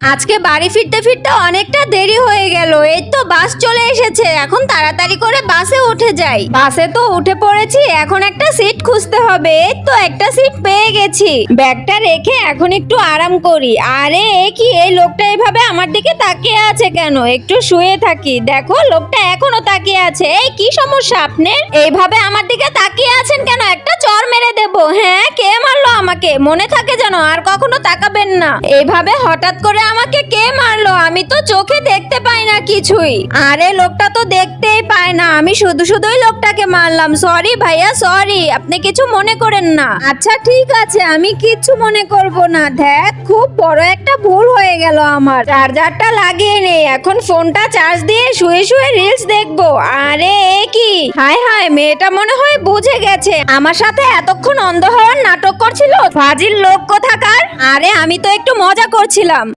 আজকে বাড়ি ফিরতে ফিরতে অনেকটা দেরি হয়ে গেল। এই তো বাস চলে এসেছে, এখন তাড়াতাড়ি করে বাসে উঠে যাই। বাসে তো উঠে পড়েছি, এখন একটা সিট খুঁজতে হবে। এই তো একটা সিট পেয়ে গেছি। ব্যাগটা রেখে এখন একটু আরাম করি। আরে এ কি, এই লোকটা এইভাবে আমার দিকে তাকিয়ে আছে কেন? একটু শুয়ে থাকি। দেখো লোকটা এখনো তাকিয়ে আছে। এই কি সমস্যা আপনার? এইভাবে আমার দিকে তাকিয়ে আছেন কেন? একটা চড় মেরে দেবো। হ্যাঁ, কে মারলো আমাকে? মনে থাকে যেন আর কখনো তাকাবেন না। এইভাবে হঠাৎ করে আমাকে কে মারলো? আমি তো চোখে দেখতে পাই না কিছুই। আরে লোকটা তো দেখতেই পায় না, আমি শুধু শুধুই লোকটাকে মারলাম। সরি ভাইয়া, সরি, আপনি কিছু মনে করেন না। আচ্ছা ঠিক আছে, আমি কিচ্ছু মনে করব না। দেখ, খুব বড় একটা ভুল হয়ে গেল আমার। চার্জারটা লাগিয়ে নেই, এখন ফোনটা চার্জ দিয়ে শুয়ে শুয়ে রিলস দেখবো। আরে এ কি, হায় হায়, মেয়েটা মনে হয় বুঝে গেছে আমার সাথে এতক্ষণ অন্ধ হওয়ার নাটক করছিল। ফাজিল লোক কোথাকার। আরে আমি তো একটু মজা করছিলাম।